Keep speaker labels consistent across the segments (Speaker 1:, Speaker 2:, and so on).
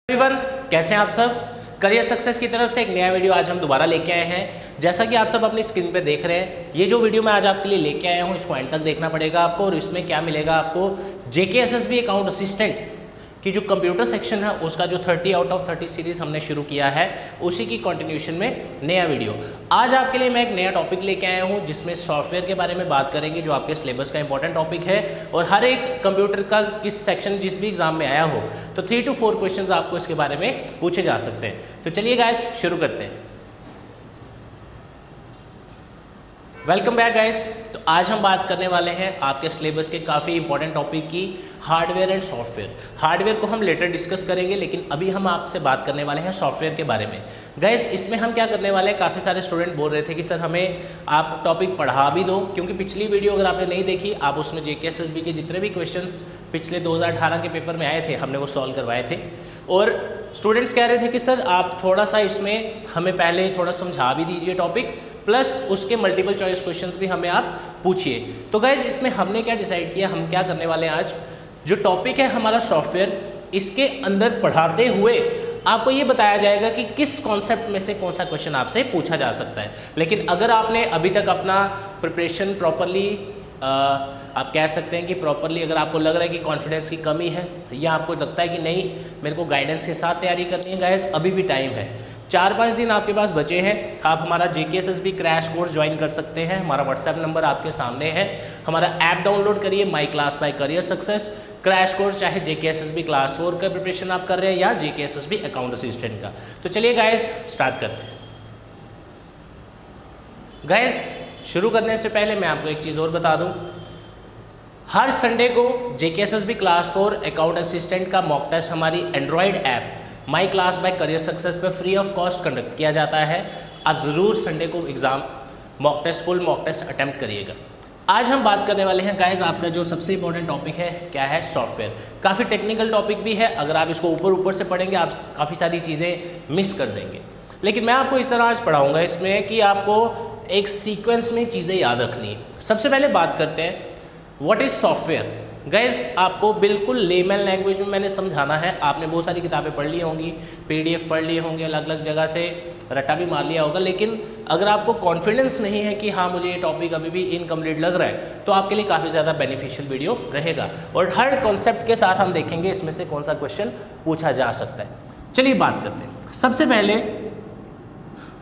Speaker 1: Everyone, कैसे हैं आप सब। करियर सक्सेस की तरफ से एक नया वीडियो आज हम दोबारा लेके आए हैं। जैसा कि आप सब अपनी स्क्रीन पे देख रहे हैं, ये जो वीडियो मैं आज आपके लिए लेके आया हूँ इसको एंड तक देखना पड़ेगा आपको। और इसमें क्या मिलेगा आपको, JKSSB अकाउंट असिस्टेंट की जो कंप्यूटर सेक्शन है उसका जो 30 आउट ऑफ 30 सीरीज़ हमने शुरू किया है उसी की कंटिन्यूशन में नया वीडियो। आज आपके लिए मैं एक नया टॉपिक लेके आया हूँ जिसमें सॉफ्टवेयर के बारे में बात करेंगे, जो आपके सिलेबस का इंपॉर्टेंट टॉपिक है। और हर एक कंप्यूटर का किस सेक्शन जिस भी एग्जाम में आया हो तो 3 to 4 क्वेश्चंस आपको इसके बारे में पूछे जा सकते हैं। तो चलिए गाइस शुरू करते हैं। Welcome back guys. तो आज हम बात करने वाले हैं आपके सिलेबस के काफ़ी इंपॉर्टेंट टॉपिक की, हार्डवेयर एंड सॉफ्टवेयर। हार्डवेयर को हम लेटर डिस्कस करेंगे, लेकिन अभी हम आपसे बात करने वाले हैं सॉफ्टवेयर के बारे में। गाइस इसमें हम क्या करने वाले हैं, काफ़ी सारे स्टूडेंट बोल रहे थे कि सर हमें आप टॉपिक पढ़ा भी दो, क्योंकि पिछली वीडियो अगर आपने नहीं देखी आप उसमें JKSSB के जितने भी क्वेश्चंस पिछले 2018 के पेपर में आए थे हमने वो सॉल्व करवाए थे। और स्टूडेंट्स कह रहे थे कि सर आप थोड़ा सा इसमें हमें पहले थोड़ा समझा भी दीजिए टॉपिक, प्लस उसके मल्टीपल चॉइस क्वेश्चंस भी हमें आप पूछिए। तो गाइज इसमें हमने क्या डिसाइड किया, हम क्या करने वाले हैं, आज जो टॉपिक है हमारा सॉफ्टवेयर, इसके अंदर पढ़ाते हुए आपको ये बताया जाएगा कि किस कॉन्सेप्ट में से कौन सा क्वेश्चन आपसे पूछा जा सकता है। लेकिन अगर आपने अभी तक अपना प्रिपरेशन प्रॉपरली आप कह सकते हैं कि प्रॉपरली, अगर आपको लग रहा है कि कॉन्फिडेंस की कमी है या आपको लगता है कि नहीं मेरे को गाइडेंस के साथ तैयारी करनी है, गाइस अभी भी टाइम है। 4-5 दिन आपके पास बचे हैं। आप हमारा JKSSB क्रैश कोर्स ज्वाइन कर सकते हैं। हमारा व्हाट्सएप नंबर आपके सामने है। हमारा ऐप डाउनलोड करिए, my class by career success crash course, चाहे JKSSB क्लास 4 का प्रिपरेशन आप कर रहे हैं या JKSSB अकाउंट असिस्टेंट का। तो चलिए गाइस स्टार्ट करते हैं। गाइस शुरू करने से पहले मैं आपको एक चीज़ और बता दूं, हर संडे को JKSSB क्लास 4 अकाउंट असिस्टेंट का मॉक टेस्ट हमारी android app my class by career success पे फ्री ऑफ कॉस्ट कंडक्ट किया जाता है। आप ज़रूर संडे को exam mock test, full mock test attempt करिएगा। आज हम बात करने वाले हैं गाइस, आपका जो सबसे इंपॉर्टेंट टॉपिक है क्या है, सॉफ्टवेयर। काफ़ी टेक्निकल टॉपिक भी है, अगर आप इसको ऊपर से पढ़ेंगे आप काफ़ी सारी चीज़ें मिस कर देंगे। लेकिन मैं आपको इस तरह आज पढ़ाऊँगा इसमें कि आपको एक सीक्वेंस में चीज़ें याद रखनी है। सबसे पहले बात करते हैं व्हाट इज़ सॉफ्टवेयर। गाइस आपको बिल्कुल लेमन लैंग्वेज में मैंने समझाना है। आपने बहुत सारी किताबें पढ़ ली होंगी, PDF पढ़ लिए होंगे, अलग अलग जगह से रट्टा भी मार लिया होगा, लेकिन अगर आपको कॉन्फिडेंस नहीं है कि हाँ मुझे ये टॉपिक अभी भी इनकम्प्लीट लग रहा है, तो आपके लिए काफ़ी ज़्यादा बेनिफिशियल वीडियो रहेगा। और हर कॉन्सेप्ट के साथ हम देखेंगे इसमें से कौन सा क्वेश्चन पूछा जा सकता है। चलिए बात करते हैं। सबसे पहले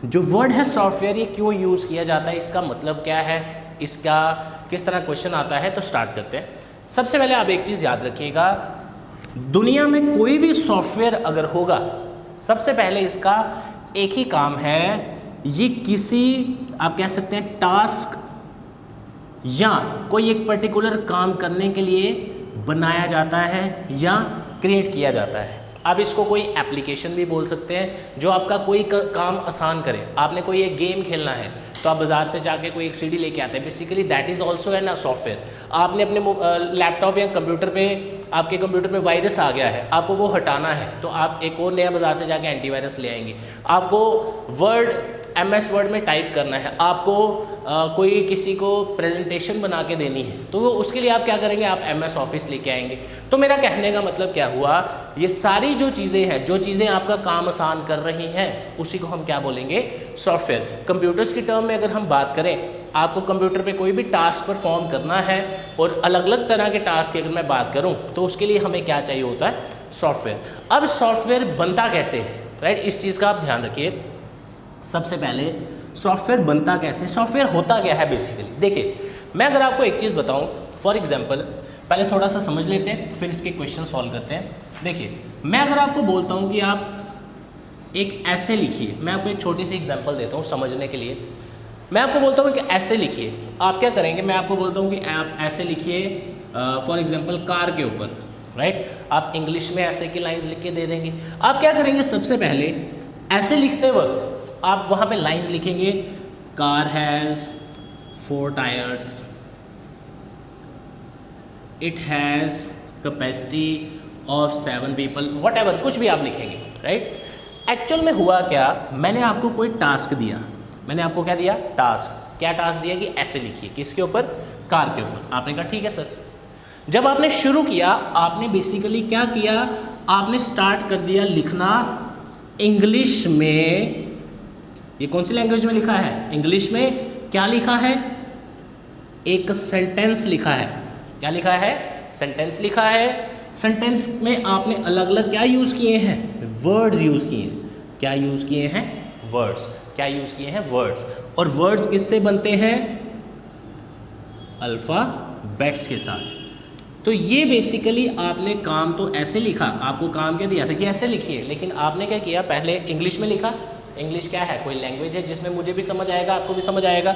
Speaker 1: जो वर्ड है सॉफ्टवेयर, ये क्यों यूज़ किया जाता है, इसका मतलब क्या है, इसका किस तरह क्वेश्चन आता है, तो स्टार्ट करते हैं। सबसे पहले आप एक चीज़ याद रखिएगा, दुनिया में कोई भी सॉफ्टवेयर अगर होगा, सबसे पहले इसका एक ही काम है, ये किसी आप कह सकते हैं टास्क या कोई एक पर्टिकुलर काम करने के लिए बनाया जाता है या क्रिएट किया जाता है। आप इसको कोई एप्लीकेशन भी बोल सकते हैं जो आपका कोई काम आसान करे। आपने कोई एक गेम खेलना है तो आप बाज़ार से जाके कोई एक CD लेके आते हैं, basically that is also an a software. आपने अपने लैपटॉप या कंप्यूटर पे, आपके कंप्यूटर में वायरस आ गया है, आपको वो हटाना है तो आप एक और नया बाज़ार से जाके एंटीवायरस ले आएंगे। आपको MS वर्ड में टाइप करना है, आपको कोई किसी को प्रेजेंटेशन बना के देनी है, तो वो उसके लिए आप क्या करेंगे, आप MS ऑफिस लेके आएंगे। तो मेरा कहने का मतलब क्या हुआ, ये सारी जो चीज़ें हैं, जो चीज़ें आपका काम आसान कर रही हैं, उसी को हम क्या बोलेंगे, सॉफ्टवेयर। कंप्यूटर्स की टर्म में अगर हम बात करें, आपको कंप्यूटर पे कोई भी टास्क परफॉर्म करना है, और अलग अलग तरह के टास्क की अगर मैं बात करूं तो उसके लिए हमें क्या चाहिए होता है, सॉफ्टवेयर। अब सॉफ्टवेयर बनता कैसे है, राइट, इस चीज़ का आप ध्यान रखिए। सबसे पहले सॉफ्टवेयर बनता कैसे, सॉफ्टवेयर होता क्या है बेसिकली। देखिए मैं अगर आपको एक चीज़ बताऊं, फॉर एग्जांपल पहले थोड़ा सा समझ लेते हैं फिर इसके क्वेश्चन सॉल्व करते हैं। देखिए मैं अगर आपको बोलता हूं कि आप एक ऐसे लिखिए, मैं आपको एक छोटी सी एग्जांपल देता हूं समझने के लिए। मैं आपको बोलता हूँ कि ऐसे लिखिए, आप क्या करेंगे, मैं आपको बोलता हूँ कि आप ऐसे लिखिए फॉर एग्जांपल कार के ऊपर, राइट, आप इंग्लिश में ऐसे की लाइंस लिख के दे देंगे। आप क्या करेंगे, सबसे पहले ऐसे लिखते वक्त आप वहाँ पे लाइंस लिखेंगे, car has 4 tyres, it has capacity of 7 people, what ever, कुछ भी आप लिखेंगे, राइट। एक्चुअल में हुआ क्या, मैंने आपको कोई टास्क दिया, मैंने आपको क्या दिया, टास्क। क्या टास्क दिया कि ऐसे लिखिए, किसके ऊपर, कार के ऊपर। आपने कहा ठीक है सर। जब आपने शुरू किया, आपने बेसिकली क्या किया, आपने स्टार्ट कर दिया लिखना इंग्लिश में। ये कौन सी लैंग्वेज में लिखा है? इंग्लिश में। क्या लिखा है? एक सेंटेंस लिखा है। क्या लिखा है? सेंटेंस लिखा है। सेंटेंस में आपने अलग अलग क्या यूज़ किए हैं? वर्ड्स यूज़ किए हैं। क्या यूज़ किए हैं? वर्ड्स। क्या यूज़ किए हैं? वर्ड्स। और वर्ड्स किससे बनते हैं? अल्फ़ाबेट्स के साथ। तो ये बेसिकली आपने काम तो ऐसे लिखा, आपको काम क्या दिया था कि ऐसे लिखिए, लेकिन आपने क्या किया? पहले इंग्लिश में लिखा। इंग्लिश क्या है? कोई लैंग्वेज है जिसमें मुझे भी समझ आएगा, आपको भी समझ आएगा।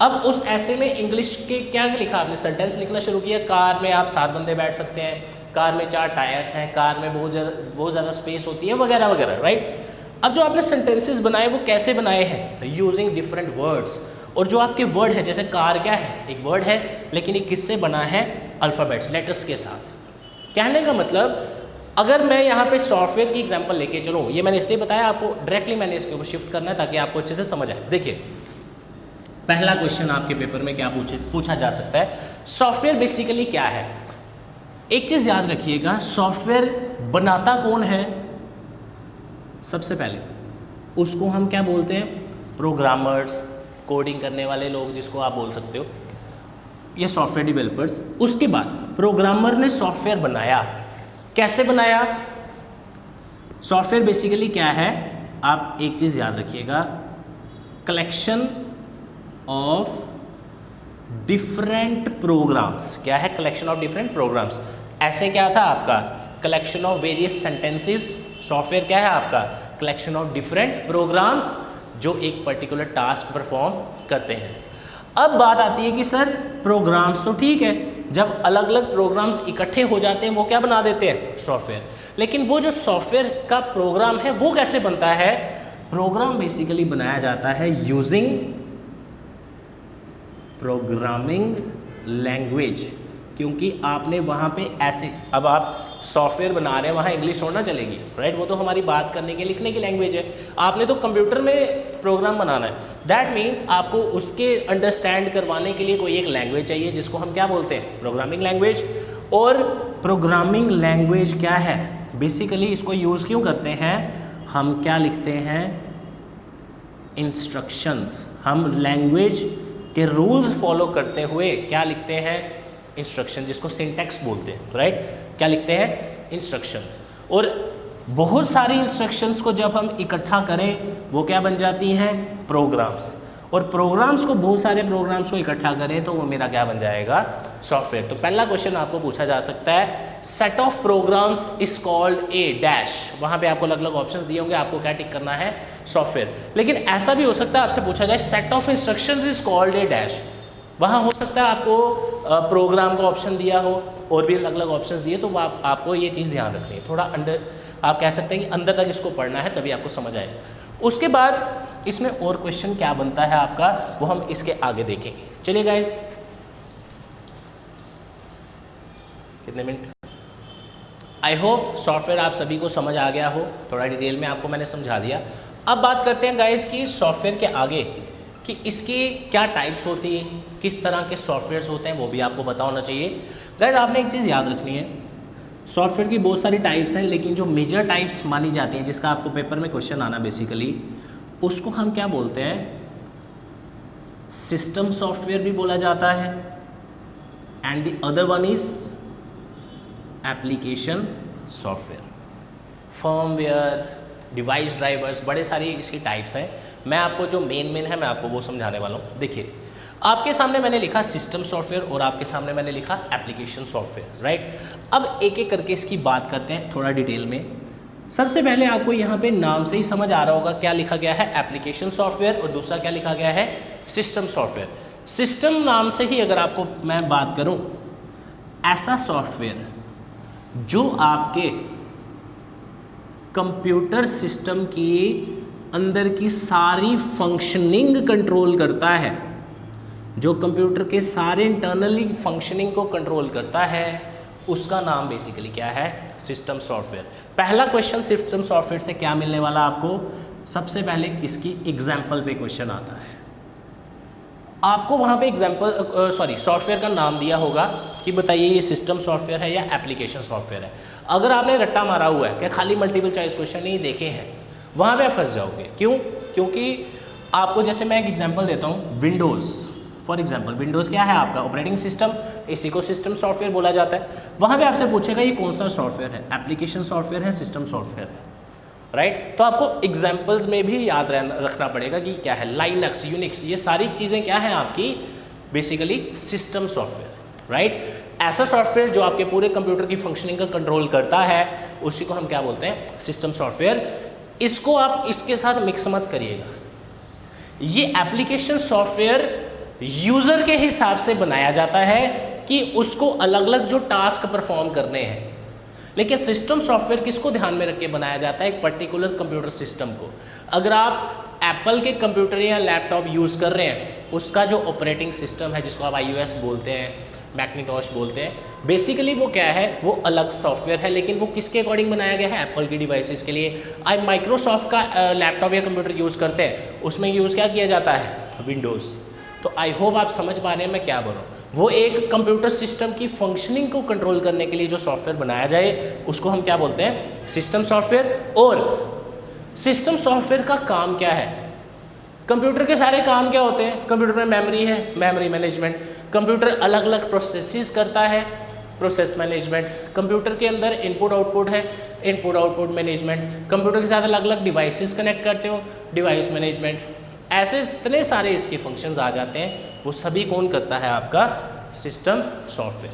Speaker 1: अब उस ऐसे में इंग्लिश के क्या लिखा आपने? सेंटेंस लिखना शुरू किया। कार में आप 7 बंदे बैठ सकते हैं, कार में 4 टायर्स हैं, कार में बहुत ज़्यादा स्पेस होती है, वगैरह वगैरह, राइट। अब जो आपने सेंटेंसेस बनाए वो कैसे बनाए हैं? Using different words. और जो आपके वर्ड है, जैसे कार क्या है? एक वर्ड है, लेकिन ये किससे बना है? अल्फ़ाबेट्स, लेटर्स के साथ। कहने का मतलब, अगर मैं यहाँ पे सॉफ्टवेयर की एग्जांपल लेके चलूँ, ये मैंने इसलिए बताया आपको, डायरेक्टली मैंने इसके ऊपर शिफ्ट करना है ताकि आपको अच्छे से समझ आए। देखिए, पहला क्वेश्चन आपके पेपर में क्या पूछा जा सकता है? सॉफ्टवेयर बेसिकली क्या है? एक चीज़ याद रखिएगा, सॉफ्टवेयर बनाता कौन है? सबसे पहले उसको हम क्या बोलते हैं? प्रोग्रामर्स, कोडिंग करने वाले लोग, जिसको आप बोल सकते हो, ये सॉफ्टवेयर डेवलपर्स। उसके बाद प्रोग्रामर ने सॉफ्टवेयर बनाया। कैसे बनाया? सॉफ्टवेयर बेसिकली क्या है? आप एक चीज़ याद रखिएगा, कलेक्शन ऑफ डिफरेंट प्रोग्राम्स। क्या है? Collection of different programs. ऐसे क्या था आपका? Collection of various sentences. Software क्या है आपका? कलेक्शन ऑफ डिफरेंट प्रोग्राम्स जो एक पर्टिकुलर टास्क परफॉर्म करते हैं। अब बात आती है कि सर प्रोग्राम्स तो ठीक है, जब अलग अलग प्रोग्राम्स इकट्ठे हो जाते हैं वो क्या बना देते हैं? सॉफ्टवेयर। लेकिन वो जो सॉफ्टवेयर का प्रोग्राम है वो कैसे बनता है? प्रोग्राम बेसिकली बनाया जाता है यूजिंग प्रोग्रामिंग लैंग्वेज, क्योंकि आपने वहाँ पे ऐसे, अब आप सॉफ्टवेयर बना रहे हैं, वहाँ इंग्लिश होना चलेगी, राइट। वो तो हमारी बात करने के लिखने की लैंग्वेज है। आपने तो कंप्यूटर में प्रोग्राम बनाना है, दैट मीन्स आपको उसके अंडरस्टैंड करवाने के लिए कोई एक लैंग्वेज चाहिए, जिसको हम क्या बोलते हैं? Programming language. और प्रोग्रामिंग लैंग्वेज क्या है? बेसिकली इसको यूज़ क्यों करते हैं? हम क्या लिखते हैं? इंस्ट्रक्शंस। हम लैंग्वेज के रूल्स फॉलो करते हुए क्या लिखते हैं? इंस्ट्रक्शन, जिसको सिंटैक्स बोलते हैं, राइट। क्या लिखते हैं? इंस्ट्रक्शंस। और बहुत सारी इंस्ट्रक्शंस को जब हम इकट्ठा करें वो क्या बन जाती हैं? प्रोग्राम्स। और प्रोग्राम्स को, बहुत सारे प्रोग्राम्स को इकट्ठा करें तो वो मेरा क्या बन जाएगा? सॉफ्टवेयर। तो पहला क्वेश्चन आपको पूछा जा सकता है, set of programs is called a dash. वहाँ पे आपको अलग अलग ऑप्शंस दिए होंगे, आपको क्या टिक करना है? सॉफ्टवेयर। लेकिन ऐसा भी हो सकता है आपसे पूछा जाए set of instructions is called a dash. वहाँ हो सकता है आपको प्रोग्राम का ऑप्शन दिया हो और भी अलग अलग ऑप्शंस दिए, तो आपको ये चीज़ ध्यान रखनी है। थोड़ा अंदर, आप कह सकते हैं कि अंदर तक इसको पढ़ना है, तभी आपको समझ आएगा। उसके बाद इसमें और क्वेश्चन क्या बनता है आपका, वो हम इसके आगे देखेंगे। चलिए गाइस, कितने मिनट? आई होप सॉफ्टवेयर आप सभी को समझ आ गया हो, थोड़ा डिटेल में आपको मैंने समझा दिया। अब बात करते हैं गाइस कि सॉफ्टवेयर के आगे कि इसकी क्या टाइप्स होती हैं, किस तरह के सॉफ्टवेयर्स होते हैं, वो भी आपको पता होना चाहिए। गाइस आपने एक चीज़ याद रखनी है, सॉफ्टवेयर की बहुत सारी टाइप्स हैं, लेकिन जो मेजर टाइप्स मानी जाती हैं, जिसका आपको पेपर में क्वेश्चन आना बेसिकली, उसको हम क्या बोलते हैं? सिस्टम सॉफ्टवेयर भी बोला जाता है, and the other one is application software. Firmware, device drivers, बड़े सारी इसकी टाइप्स हैं। मैं आपको जो मेन है मैं आपको वो समझाने वाला हूँ। देखिए, आपके सामने मैंने लिखा सिस्टम सॉफ्टवेयर और आपके सामने मैंने लिखा एप्लीकेशन सॉफ्टवेयर, राइट। अब एक एक करके इसकी बात करते हैं थोड़ा डिटेल में। सबसे पहले आपको यहाँ पे नाम से ही समझ आ रहा होगा क्या लिखा गया है? एप्लीकेशन सॉफ्टवेयर, और दूसरा क्या लिखा गया है? System software. सिस्टम नाम से ही अगर आपको मैं बात करूँ, ऐसा सॉफ्टवेयर जो आपके कंप्यूटर सिस्टम की अंदर की सारी फंक्शनिंग कंट्रोल करता है, जो कंप्यूटर के सारे इंटरनली फंक्शनिंग को कंट्रोल करता है, उसका नाम बेसिकली क्या है? System software. पहला क्वेश्चन सिस्टम सॉफ्टवेयर से क्या मिलने वाला आपको? सबसे पहले इसकी एग्जाम्पल पे क्वेश्चन आता है। आपको वहाँ पे सॉफ्टवेयर का नाम दिया होगा कि बताइए ये सिस्टम सॉफ्टवेयर है या एप्लीकेशन सॉफ्टवेयर है। अगर आपने रट्टा मारा हुआ है कि खाली मल्टीपल चॉइस क्वेश्चन नहीं देखे हैं, वहाँ पे आप फंस जाओगे। क्यों? क्योंकि आपको, जैसे मैं एक एग्जांपल देता हूँ, विंडोज़ फॉर एग्जांपल, विंडोज़ क्या है आपका ऑपरेटिंग सिस्टम, इसी को सिस्टम सॉफ्टवेयर बोला जाता है। वहाँ पे आपसे पूछेगा ये कौन सा सॉफ्टवेयर है, एप्लीकेशन सॉफ्टवेयर है, सिस्टम सॉफ्टवेयर है, राइट। तो आपको एग्जांपल्स में भी याद रखना पड़ेगा कि क्या है, लाइनक्स, यूनिक्स, ये सारी चीज़ें क्या हैं आपकी, बेसिकली सिस्टम सॉफ्टवेयर, राइट। ऐसा सॉफ्टवेयर जो आपके पूरे कंप्यूटर की फंक्शनिंग का कंट्रोल करता है, उसी को हम क्या बोलते हैं, सिस्टम सॉफ्टवेयर। इसको आप इसके साथ मिक्स मत करिएगा। ये एप्लीकेशन सॉफ्टवेयर यूज़र के हिसाब से बनाया जाता है कि उसको अलग अलग जो टास्क परफॉर्म करने हैं, लेकिन सिस्टम सॉफ्टवेयर किसको ध्यान में रख के बनाया जाता है, एक पर्टिकुलर कंप्यूटर सिस्टम को। अगर आप एप्पल के कंप्यूटर या लैपटॉप यूज़ कर रहे हैं, उसका जो ऑपरेटिंग सिस्टम है, जिसको आप iOS बोलते हैं, मैकनिटॉश बोलते हैं, बेसिकली वो क्या है, वो अलग सॉफ्टवेयर है, लेकिन वो किसके अकॉर्डिंग बनाया गया है, एप्पल की डिवाइसेस के लिए। आप माइक्रोसॉफ्ट का लैपटॉप या कंप्यूटर यूज़ करते हैं, उसमें यूज़ क्या किया जाता है, विंडोज़। तो आई होप आप समझ पा रहे हैं मैं क्या बोल रहा हूँ। वो एक कंप्यूटर सिस्टम की फंक्शनिंग को कंट्रोल करने के लिए जो सॉफ्टवेयर बनाया जाए, उसको हम क्या बोलते हैं, सिस्टम सॉफ्टवेयर। और सिस्टम सॉफ्टवेयर का काम क्या है, कंप्यूटर के सारे काम क्या होते हैं, कंप्यूटर में मेमोरी है, मेमोरी मैनेजमेंट, कंप्यूटर अलग अलग प्रोसेसेस करता है, प्रोसेस मैनेजमेंट, कंप्यूटर के अंदर इनपुट आउटपुट है, इनपुट आउटपुट मैनेजमेंट, कंप्यूटर के साथ अलग अलग डिवाइसेस कनेक्ट करते हो, डिवाइस मैनेजमेंट। ऐसे इतने सारे इसके फंक्शंस आ जाते हैं, वो सभी कौन करता है, आपका सिस्टम सॉफ्टवेयर।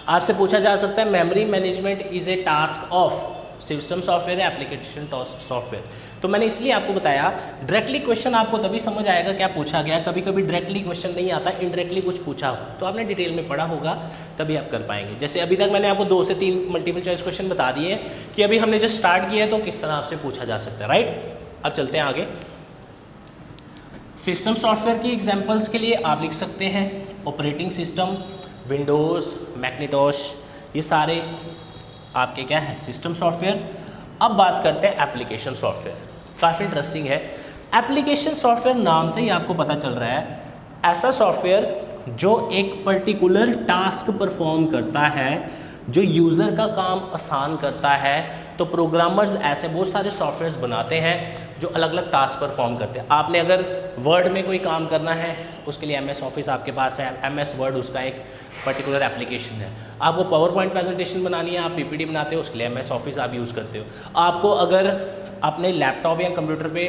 Speaker 1: आपसे पूछा जा सकता है memory management is a task of system software या एप्लीकेशन सॉफ्टवेयर। तो मैंने इसलिए आपको बताया, डायरेक्टली क्वेश्चन आपको तभी समझ आएगा क्या पूछा गया। कभी कभी डायरेक्टली क्वेश्चन नहीं आता, इनडायरेक्टली कुछ पूछा हो तो आपने डिटेल में पढ़ा होगा, तभी आप कर पाएंगे। जैसे अभी तक मैंने आपको 2 से 3 मल्टीपल चॉइस क्वेश्चन बता दिए कि अभी हमने जस्ट स्टार्ट किया है, तो किस तरह आपसे पूछा जा सकता है, राइट। अब चलते हैं आगे। सिस्टम सॉफ्टवेयर की एग्जांपल्स के लिए आप लिख सकते हैं ऑपरेटिंग सिस्टम, विंडोज़, मैकनिटॉश, ये सारे आपके क्या है, सिस्टम सॉफ्टवेयर। अब बात करते हैं एप्लीकेशन सॉफ्टवेयर। काफ़ी इंटरेस्टिंग है। एप्लीकेशन सॉफ्टवेयर नाम से ही आपको पता चल रहा है, ऐसा सॉफ्टवेयर जो एक पर्टिकुलर टास्क परफॉर्म करता है, जो यूज़र का काम आसान करता है। तो प्रोग्रामर्स ऐसे बहुत सारे सॉफ्टवेयर्स बनाते हैं जो अलग अलग टास्क परफॉर्म करते हैं। आपने अगर वर्ड में कोई काम करना है, उसके लिए MS ऑफिस आपके पास है, MS वर्ड उसका एक पर्टिकुलर एप्लीकेशन है। आपको पावर पॉइंट प्रेजेंटेशन बनानी है, आप PPT बनाते हो, उसके लिए MS ऑफिस आप यूज़ करते हो। आपको अगर अपने लैपटॉप या कंप्यूटर पे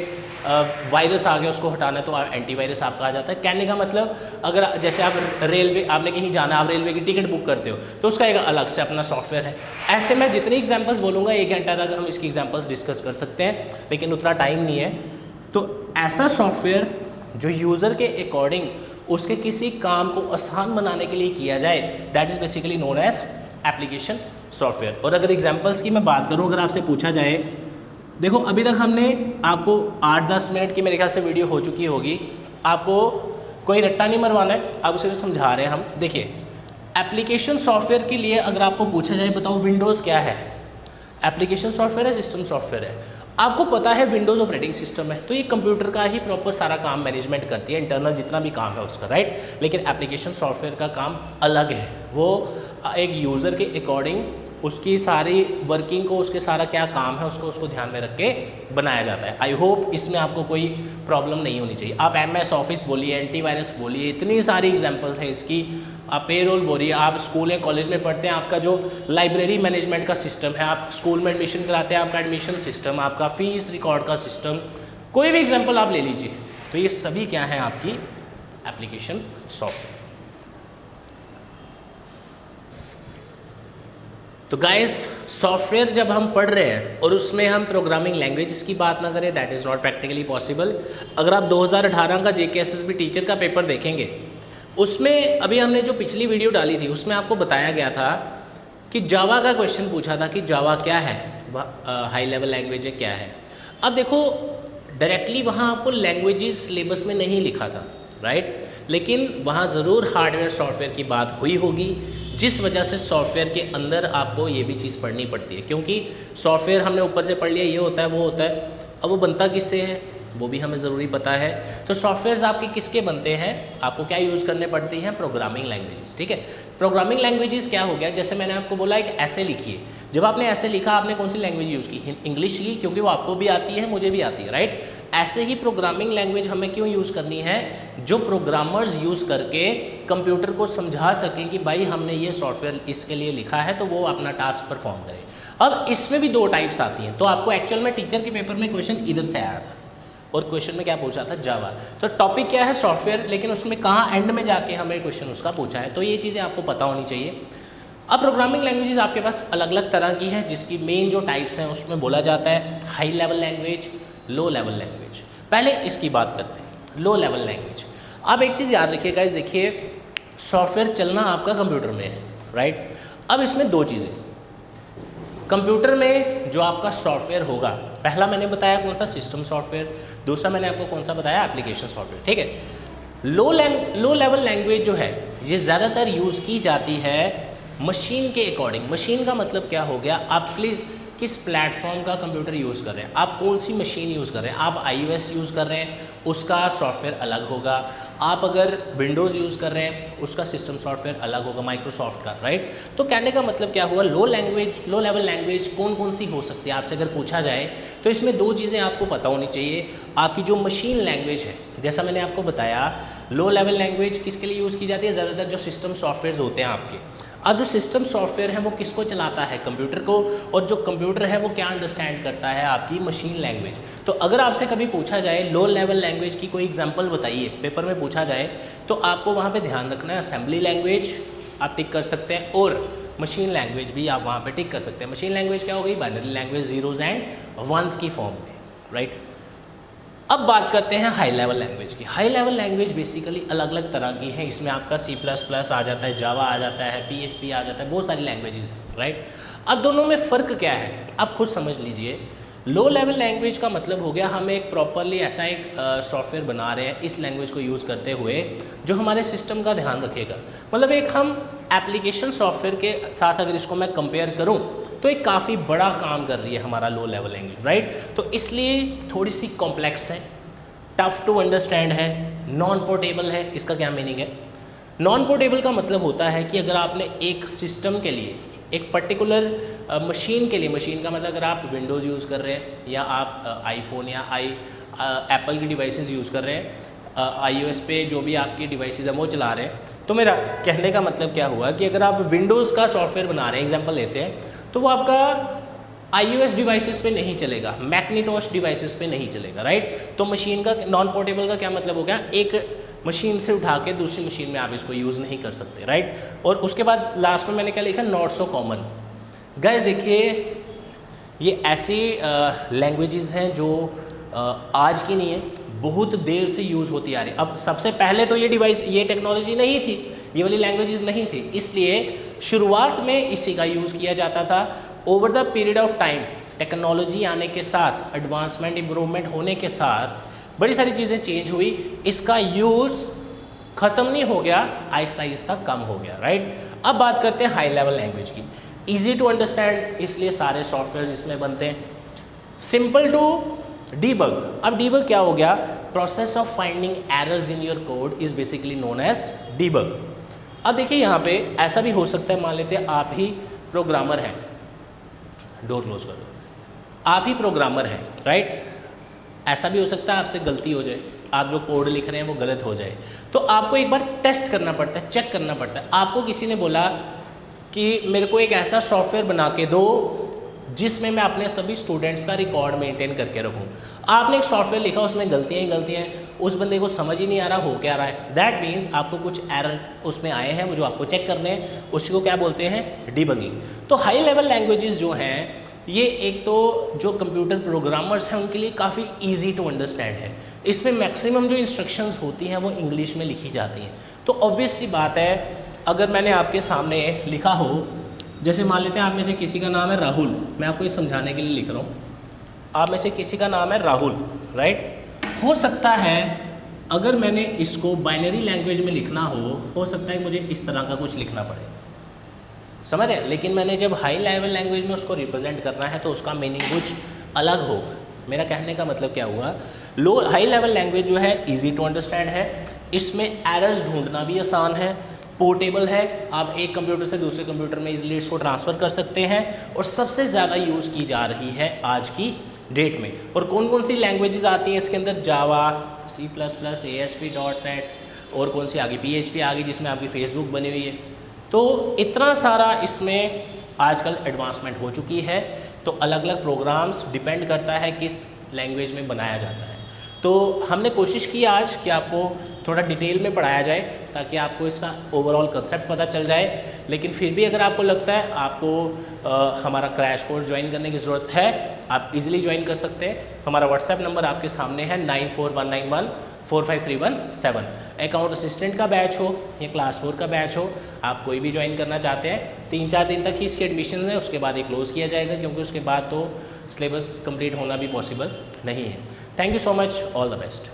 Speaker 1: वायरस आ गया, उसको हटाना है, तो एंटीवायरस आपका आ जाता है। कहने का मतलब, अगर जैसे आप रेलवे, आपने कहीं जाना, आप रेलवे की टिकट बुक करते हो, तो उसका एक अलग से अपना सॉफ्टवेयर है। ऐसे मैं जितनी एग्जांपल्स बोलूँगा, 1 घंटा तक हम इसकी एग्जांपल्स डिस्कस कर सकते हैं, लेकिन उतना टाइम नहीं है। तो ऐसा सॉफ्टवेयर जो यूज़र के अकॉर्डिंग उसके किसी काम को आसान बनाने के लिए किया जाए, that is basically known as application software. और अगर एग्जाम्पल्स की मैं बात करूँ, अगर आपसे पूछा जाए, देखो अभी तक हमने आपको 8-10 मिनट की मेरे ख्याल से वीडियो हो चुकी होगी, आपको कोई रट्टा नहीं मरवाना है, आप उसे समझा रहे हैं हम। देखिए, एप्लीकेशन सॉफ्टवेयर के लिए अगर आपको पूछा जाए, बताओ विंडोज़ क्या है, एप्लीकेशन सॉफ्टवेयर है, सिस्टम सॉफ्टवेयर है। आपको पता है विंडोज़ ऑपरेटिंग सिस्टम है, तो ये कंप्यूटर का ही प्रॉपर सारा काम मैनेजमेंट करती है, इंटरनल जितना भी काम है उसका, राइट। लेकिन एप्लीकेशन सॉफ्टवेयर का काम अलग है, वो एक यूज़र के अकॉर्डिंग उसकी सारी वर्किंग को, उसके सारा क्या काम है उसको ध्यान में रख के बनाया जाता है। आई होप इसमें आपको कोई प्रॉब्लम नहीं होनी चाहिए। आप MS ऑफिस बोलिए, एंटीवायरस बोलिए, इतनी सारी एग्जांपल्स हैं इसकी। आप पेरोल बोलिए, आप स्कूल या कॉलेज में पढ़ते हैं, आपका जो लाइब्रेरी मैनेजमेंट का सिस्टम है, आप स्कूल में एडमिशन कराते हैं, आपका एडमिशन सिस्टम, आपका फीस रिकॉर्ड का सिस्टम, कोई भी एग्जाम्पल आप ले लीजिए, तो ये सभी क्या है, आपकी एप्लीकेशन सॉफ्टवेयर। तो गाइस, सॉफ्टवेयर जब हम पढ़ रहे हैं और उसमें हम प्रोग्रामिंग लैंग्वेजेस की बात ना करें, that is not practically possible. अगर आप 2018 का JKSSB टीचर का पेपर देखेंगे, उसमें अभी हमने जो पिछली वीडियो डाली थी, उसमें आपको बताया गया था कि जावा का क्वेश्चन पूछा था कि जावा क्या है, हाई लेवल लैंग्वेज है, क्या है। अब देखो, डायरेक्टली वहाँ आपको लैंग्वेजेस सिलेबस में नहीं लिखा था, राइट, लेकिन वहाँ ज़रूर हार्डवेयर सॉफ्टवेयर की बात हुई होगी, जिस वजह से सॉफ्टवेयर के अंदर आपको ये भी चीज़ पढ़नी पड़ती है। क्योंकि सॉफ्टवेयर हमने ऊपर से पढ़ लिया, ये होता है, वो होता है, अब वो बनता किससे है, वो भी हमें ज़रूरी पता है। तो सॉफ्टवेयर्स आपके किसके बनते हैं, आपको क्या यूज़ करने पड़ती हैं, प्रोग्रामिंग लैंग्वेजेस। ठीक है, प्रोग्रामिंग लैंग्वेजेस क्या हो गया, जैसे मैंने आपको बोला एक ऐसे लिखिए, जब आपने ऐसे लिखा आपने कौन सी लैंग्वेज यूज़ की, इंग्लिश की, क्योंकि वो आपको भी आती है मुझे भी आती है, राइट। ऐसे ही प्रोग्रामिंग लैंग्वेज हमें क्यों यूज़ करनी है, जो प्रोग्रामर्स यूज़ करके कंप्यूटर को समझा सकें कि भाई हमने ये सॉफ्टवेयर इसके लिए लिखा है, तो वो अपना टास्क परफॉर्म करे। अब इसमें भी दो टाइप्स आती हैं, तो आपको एक्चुअल में टीचर के पेपर में क्वेश्चन इधर से आया था, और क्वेश्चन में क्या पूछा था, जावा। तो टॉपिक क्या है, सॉफ्टवेयर, लेकिन उसमें कहाँ एंड में जाके हमें क्वेश्चन उसका पूछा है, तो ये चीज़ें आपको पता होनी चाहिए। अब प्रोग्रामिंग लैंग्वेजेस आपके पास अलग अलग तरह की हैं, जिसकी मेन जो टाइप्स हैं उसमें बोला जाता है high level language, low level language. पहले इसकी बात करते हैं, लो लेवल लैंग्वेज। अब एक चीज़ याद रखिएगा, इस देखिए सॉफ्टवेयर चलना आपका कंप्यूटर में है, राइट। अब इसमें दो चीज़ें, कंप्यूटर में जो आपका सॉफ्टवेयर होगा, पहला मैंने बताया कौन सा, सिस्टम सॉफ्टवेयर, दूसरा मैंने आपको कौन सा बताया, एप्लीकेशन सॉफ्टवेयर। ठीक है, लो लेवल लैंग्वेज जो है ये ज़्यादातर यूज़ की जाती है मशीन के अकॉर्डिंग। मशीन का मतलब क्या हो गया, आप किस प्लेटफॉर्म का कंप्यूटर यूज़ कर रहे हैं, आप कौन सी मशीन यूज़ कर रहे हैं। आप iOS यूज़ कर रहे हैं, उसका सॉफ्टवेयर अलग होगा। आप अगर विंडोज़ यूज़ कर रहे हैं, उसका सिस्टम सॉफ्टवेयर अलग होगा माइक्रोसॉफ्ट का, राइट। तो कहने का मतलब क्या हुआ, लो लेवल लैंग्वेज कौन कौन सी हो सकती है आपसे अगर पूछा जाए, तो इसमें दो चीज़ें आपको पता होनी चाहिए। आपकी जो मशीन लैंग्वेज है, जैसा मैंने आपको बताया, लो लेवल लैंग्वेज किसके लिए यूज़ की जाती है, ज़्यादातर जो सिस्टम सॉफ्टवेयर होते हैं आपके। अब जो सिस्टम सॉफ्टवेयर है वो किसको चलाता है, कंप्यूटर को, और जो कंप्यूटर है वो क्या अंडरस्टैंड करता है, आपकी मशीन लैंग्वेज। तो अगर आपसे कभी पूछा जाए लो लेवल लैंग्वेज की कोई एग्जांपल बताइए, पेपर में पूछा जाए, तो आपको वहाँ पे ध्यान रखना है असेंबली लैंग्वेज आप टिक कर सकते हैं, और मशीन लैंग्वेज भी आप वहाँ पे टिक कर सकते हैं। मशीन लैंग्वेज क्या हो गई, binary language, zeros and ones की फॉर्म में, राइट। अब बात करते हैं हाई लेवल लैंग्वेज की। हाई लेवल लैंग्वेज बेसिकली अलग अलग तरह की है, इसमें आपका C++ आ जाता है, जावा आ जाता है, PHP आ जाता है, बहुत सारी लैंग्वेजेस हैं, राइट। अब दोनों में फ़र्क क्या है, आप खुद समझ लीजिए। लो लेवल लैंग्वेज का मतलब हो गया हम एक प्रॉपरली ऐसा एक सॉफ्टवेयर बना रहे हैं इस लैंग्वेज को यूज़ करते हुए जो हमारे सिस्टम का ध्यान रखेगा। मतलब एक हम एप्लीकेशन सॉफ्टवेयर के साथ अगर इसको मैं कंपेयर करूं तो एक काफ़ी बड़ा काम कर रही है हमारा लो लेवल लैंग्वेज, राइट। तो इसलिए थोड़ी सी कॉम्प्लेक्स है, टफ टू अंडरस्टैंड है, नॉन पोर्टेबल है। इसका क्या मीनिंग है, नॉन पोर्टेबल का मतलब होता है कि अगर आपने एक सिस्टम के लिए, एक पर्टिकुलर मशीन के लिए, मशीन का मतलब अगर आप विंडोज़ यूज़ कर रहे हैं या आप आईफोन या एप्पल की डिवाइसेस यूज़ कर रहे हैं, iOS पे जो भी आपकी डिवाइसेस हैं वो चला रहे हैं, तो मेरा कहने का मतलब क्या हुआ कि अगर आप विंडोज़ का सॉफ्टवेयर बना रहे हैं, एग्जांपल लेते हैं, तो वो आपका iOS डिवाइसेस पे नहीं चलेगा, मैकनिटोश डिवाइसेस पे नहीं चलेगा, राइट। तो मशीन का नॉन पोर्टेबल का क्या मतलब हो गया, एक मशीन से उठा के दूसरी मशीन में आप इसको यूज़ नहीं कर सकते, राइट। और उसके बाद लास्ट में मैंने क्या लिखा, नॉट सो कॉमन। गाइस देखिए ये ऐसी लैंग्वेजेस हैं जो आज की नहीं है, बहुत देर से यूज़ होती आ रही। अब सबसे पहले तो ये डिवाइस, ये टेक्नोलॉजी नहीं थी, ये वाली लैंग्वेजेस नहीं थी, इसलिए शुरुआत में इसी का यूज़ किया जाता था। Over the period of time technology आने के साथ, एडवांसमेंट इम्प्रूवमेंट होने के साथ बड़ी सारी चीज़ें चेंज हुई, इसका यूज़ ख़त्म नहीं हो गया, आहिस्ता आहिस्ता कम हो गया, राइट। अब बात करते हैं हाई लेवल लैंग्वेज की। ईजी टू अंडरस्टैंड, इसलिए सारे सॉफ्टवेयर इसमें बनते हैं। Simple to debug. अब डीबग क्या हो गया, process of finding errors in your code is basically known as debug. अब देखिए यहाँ पे ऐसा भी हो सकता है, मान लेते हैं आप ही प्रोग्रामर हैं, डोर क्लोज कर दो, आप ही प्रोग्रामर हैं, राइट। ऐसा भी हो सकता है आपसे गलती हो जाए, आप जो कोड लिख रहे हैं वो गलत हो जाए, तो आपको एक बार टेस्ट करना पड़ता है, चेक करना पड़ता है। आपको किसी ने बोला कि मेरे को एक ऐसा सॉफ्टवेयर बना के दो जिसमें मैं अपने सभी स्टूडेंट्स का रिकॉर्ड मेंटेन करके रखूं। आपने एक सॉफ्टवेयर लिखा, उसमें गलतियाँ ही गलतियाँ हैं, उस बंदे को समझ ही नहीं आ रहा हो क्या रहा है। दैट मीन्स आपको कुछ एरर उसमें आए हैं, वो जो आपको चेक करने हैं, उसी को क्या बोलते हैं, डीबगिंग। तो हाई लेवल लैंग्वेजेस जो हैं, ये एक तो जो कंप्यूटर प्रोग्रामर्स हैं उनके लिए काफ़ी ईजी टू अंडरस्टैंड है। इसमें मैक्सिमम जो इंस्ट्रक्शंस होती हैं वो इंग्लिश में लिखी जाती हैं। तो ऑब्वियसली बात है, अगर मैंने आपके सामने लिखा हो, जैसे मान लेते हैं आप में से किसी का नाम है राहुल, मैं आपको ये समझाने के लिए लिख रहा हूँ, आप में से किसी का नाम है राहुल, राइट। हो सकता है अगर मैंने इसको बाइनरी लैंग्वेज में लिखना हो सकता है मुझे इस तरह का कुछ लिखना पड़े, समझ रहे हैं। लेकिन मैंने जब हाई लेवल लैंग्वेज में उसको रिप्रेजेंट करना है तो उसका मीनिंग कुछ अलग होगा। मेरा कहने का मतलब क्या हुआ लो हाई लेवल लैंग्वेज जो है इजी टू अंडरस्टैंड है, इसमें एरर्स ढूंढना भी आसान है, पोर्टेबल है, आप एक कंप्यूटर से दूसरे कंप्यूटर में इजीली इसको ट्रांसफ़र कर सकते हैं और सबसे ज़्यादा यूज़ की जा रही है आज की डेट में। और कौन कौन सी लैंग्वेजेस आती हैं इसके अंदर? जावा, C++, ASP.NET और कौन सी आगे PHP आ गई जिसमें आपकी फेसबुक बनी हुई है। तो इतना सारा इसमें आजकल एडवांसमेंट हो चुकी है। तो अलग अलग प्रोग्राम्स डिपेंड करता है किस लैंग्वेज में बनाया जाता है। तो हमने कोशिश की आज कि आपको थोड़ा डिटेल में पढ़ाया जाए ताकि आपको इसका ओवरऑल कंसेप्ट पता चल जाए। लेकिन फिर भी अगर आपको लगता है आपको हमारा क्रैश कोर्स ज्वाइन करने की ज़रूरत है, आप इजीली ज्वाइन कर सकते हैं। हमारा व्हाट्सएप नंबर आपके सामने है 9419145317। अकाउंट असिस्टेंट का बैच हो या क्लास 4 का बैच हो, आप कोई भी ज्वाइन करना चाहते हैं, 3-4 दिन तक ही इसके एडमिशन है, उसके बाद ये क्लोज़ किया जाएगा क्योंकि उसके बाद तो सिलेबस कंप्लीट होना भी पॉसिबल नहीं है। Thank you so much, all the best.